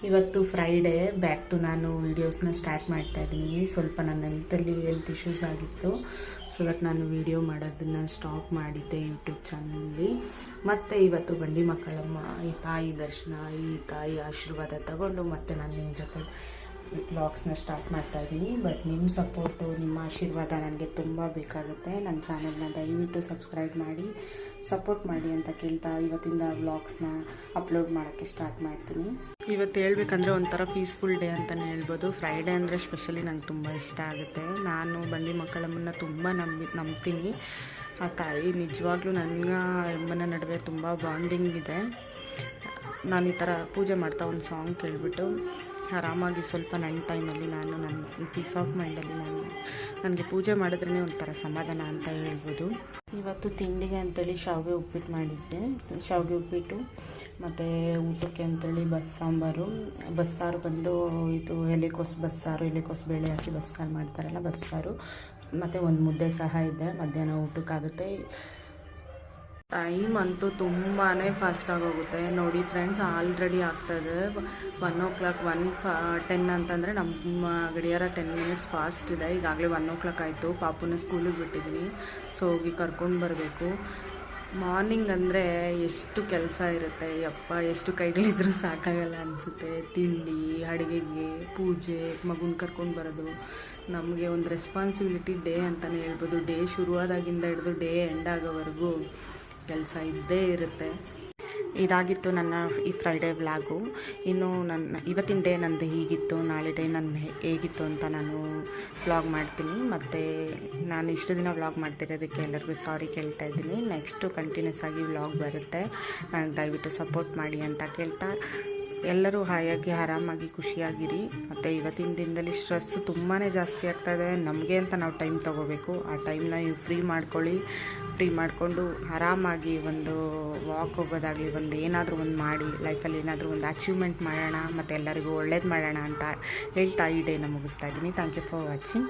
ಇವತ್ತು Friday back to ನಾನು ವೀಡಿಯೋಸ್ನ ಸ್ಟಾರ್ಟ್ ಮಾಡ್ತಾ ಇದ್ದೀನಿ. ಸ್ವಲ್ಪ ನನ್ನ ಹೆಲ್ತ್ ಇಶ್ಯೂಸ್ ಆಗಿತ್ತು, ಸೊ ದಟ್ ನಾನು ವೀಡಿಯೋ ಮಾಡೋದನ್ನು ಸ್ಟಾಪ್ ಮಾಡಿದ್ದೆ ಯೂಟ್ಯೂಬ್ ಚಾನಲಲ್ಲಿ. ಮತ್ತು ಇವತ್ತು ಬಂಡಿ ಮಕ್ಕಳಮ್ಮ ಈ ತಾಯಿ ದರ್ಶನ, ಈ ತಾಯಿ ಆಶೀರ್ವಾದ ತಗೊಂಡು ಮತ್ತೆ ನಾನು ನಿಮ್ಮ ಜೊತೆ ವ್ಲಾಗ್ಸ್ನ ಸ್ಟಾರ್ಟ್ ಮಾಡ್ತಾಯಿದ್ದೀನಿ. ಬಟ್ ನಿಮ್ಮ ಸಪೋರ್ಟು, ನಿಮ್ಮ ಆಶೀರ್ವಾದ ನನಗೆ ತುಂಬ ಬೇಕಾಗುತ್ತೆ. ನನ್ನ ಚಾನಲ್ನ ದಯವಿಟ್ಟು ಸಬ್ಸ್ಕ್ರೈಬ್ ಮಾಡಿ ಸಪೋರ್ಟ್ ಮಾಡಿ ಅಂತ ಕೇಳ್ತಾ ಇವತ್ತಿಂದ ವ್ಲಾಗ್ಸ್ನ ಅಪ್ಲೋಡ್ ಮಾಡೋಕ್ಕೆ ಸ್ಟಾರ್ಟ್ ಮಾಡ್ತೀನಿ. ಇವತ್ತು ಹೇಳ್ಬೇಕಂದ್ರೆ ಒಂಥರ ಪೀಸ್ಫುಲ್ ಡೇ ಅಂತಲೇ ಹೇಳ್ಬೋದು. ಫ್ರೈಡೇ ಅಂದರೆ ಸ್ಪೆಷಲಿ ನಂಗೆ ತುಂಬ ಇಷ್ಟ ಆಗುತ್ತೆ. ನಾನು ಬಂಡಿ ಮಕ್ಕಳಮ್ಮನ್ನ ತುಂಬ ನಂಬ್ತೀನಿ. ಆ ತಾಯಿ ನಿಜವಾಗ್ಲೂ ನನ್ನ ಅಮ್ಮನ ನಡುವೆ ತುಂಬ ಬಾಂಡಿಂಗ್ ಇದೆ. ನಾನು ಈ ಥರ ಪೂಜೆ ಮಾಡ್ತಾ ಒಂದು ಸಾಂಗ್ ಕೇಳಿಬಿಟ್ಟು ಆರಾಮಾಗಿ ಸ್ವಲ್ಪ ನನ್ನ ಟೈಮಲ್ಲಿ ನನ್ನ ಪೀಸ್ ಆಫ್ ಮೈಂಡಲ್ಲಿ ನನಗೆ ಪೂಜೆ ಮಾಡಿದ್ರೇ ಒಂಥರ ಸಮಾಧಾನ ಅಂತ ಹೇಳ್ಬೋದು. ಇವತ್ತು ತಿಂಡಿಗೆ ಅಂತೇಳಿ ಶಾವಿಗೆ ಉಪ್ಪಿಟ್ಟು ಮಾಡಿದ್ದೆ. ಶಾವಿಗೆ ಉಪ್ಪಿಟ್ಟು ಮತ್ತು ಊಟಕ್ಕೆ ಅಂತೇಳಿ ಬಸ್ಸಾರು ಬಂದು ಇದು ಎಲೆಕೋಸು ಬಸ್ಸಾರು, ಎಲೆಕೋಸು ಬೇಳೆ ಹಾಕಿ ಬಸ್ಸಾರು ಮಾಡ್ತಾರಲ್ಲ, ಬಸ್ಸಾರು ಮತ್ತು ಒಂದು ಮುದ್ದೆ ಸಹ ಇದೆ. ಮಧ್ಯಾಹ್ನ ಊಟಕ್ಕಾಗುತ್ತೆ. ಟೈಮ್ ಅಂತೂ ತುಂಬಾ ಫಾಸ್ಟಾಗಿ ಹೋಗುತ್ತೆ ನೋಡಿ ಫ್ರೆಂಡ್ಸ್. ಆಲ್ರೆಡಿ ಆಗ್ತದೆ 1:00, 1:10 ಅಂತಂದರೆ ನಮ್ಮ ಗಡಿಯಾರ 10 ಮಿನಿಟ್ಸ್ ಫಾಸ್ಟ್ ಇದೆ. ಈಗಾಗಲೇ 1:00 ಆಯಿತು. ಪಾಪುನ ಸ್ಕೂಲಿಗೆ ಬಿಟ್ಟಿದ್ದೀನಿ, ಸೊ ಹೋಗಿ ಕರ್ಕೊಂಡು ಬರಬೇಕು. ಮಾರ್ನಿಂಗ್ ಅಂದರೆ ಎಷ್ಟು ಕೆಲಸ ಇರುತ್ತೆ ಯಪ್ಪ, ಎಷ್ಟು ಕೈಗಳಿದ್ರೂ ಸಾಕಾಗಲ್ಲ ಅನಿಸುತ್ತೆ. ತಿಂಡಿ, ಅಡುಗೆಗೆ, ಪೂಜೆ, ಮಗುನ ಕರ್ಕೊಂಡು ಬರೋದು ನಮಗೆ ಒಂದು ರೆಸ್ಪಾನ್ಸಿಬಿಲಿಟಿ ಡೇ ಅಂತಲೇ ಹೇಳ್ಬೋದು. ಡೇ ಶುರುವಾದಾಗಿಂದ ಹಿಡಿದು ಡೇ ಎಂಡ್ ಆಗೋವರೆಗೂ ಕೆಲಸ ಇದ್ದೇ ಇರುತ್ತೆ. ಇದಾಗಿತ್ತು ನನ್ನ ಈ ಫ್ರೈಡೇ ವ್ಲಾಗು. ಇನ್ನು ಇವತ್ತಿನ ಡೇ ನಂದು ಹೀಗಿತ್ತು, ನಾಳೆ ಡೇ ನನ್ನ ಹೇಗಿತ್ತು ಅಂತ ನಾನು ವ್ಲಾಗ್ ಮಾಡ್ತೀನಿ. ಮತ್ತು ನಾನು ಇಷ್ಟು ದಿನ ವ್ಲಾಗ್ ಮಾಡ್ತಿರೋದಕ್ಕೆ ಎಲ್ಲರಿಗೂ ಸಾರಿ ಕೇಳ್ತಾ ಇದ್ದೀನಿ. ನೆಕ್ಸ್ಟು ಕಂಟಿನ್ಯೂಸ್ ಆಗಿ ವ್ಲಾಗ್ ಬರುತ್ತೆ. ನನಗೆ ದಯವಿಟ್ಟು ಸಪೋರ್ಟ್ ಮಾಡಿ ಅಂತ ಕೇಳ್ತಾ, ಎಲ್ಲರೂ ಹಾಯಾಗಿ ಆರಾಮಾಗಿ ಖುಷಿಯಾಗಿರಿ. ಮತ್ತು ಇವತ್ತಿನ ದಿನದಲ್ಲಿ ಸ್ಟ್ರೆಸ್ಸು ತುಂಬಾ ಜಾಸ್ತಿ ಆಗ್ತಾಯಿದೆ. ನಮಗೆ ಅಂತ ನಾವು ಟೈಮ್ ತೊಗೋಬೇಕು. ಆ ಟೈಮ್ನ ನೀವು ಫ್ರೀ ಮಾಡಿಕೊಂಡು ಆರಾಮಾಗಿ ಒಂದು ವಾಕ್ ಹೋಗೋದಾಗಲಿ, ಏನಾದರೂ ಒಂದು ಮಾಡಿ ಲೈಫಲ್ಲಿ ಏನಾದರೂ ಒಂದು ಅಚೀವ್ಮೆಂಟ್ ಮಾಡೋಣ ಮತ್ತು ಎಲ್ಲರಿಗೂ ಒಳ್ಳೇದು ಮಾಡೋಣ ಅಂತ ಹೇಳ್ತಾ ಈ ಡೇನ ಮುಗಿಸ್ತಾ ಇದ್ದೀನಿ. Thank you for watching.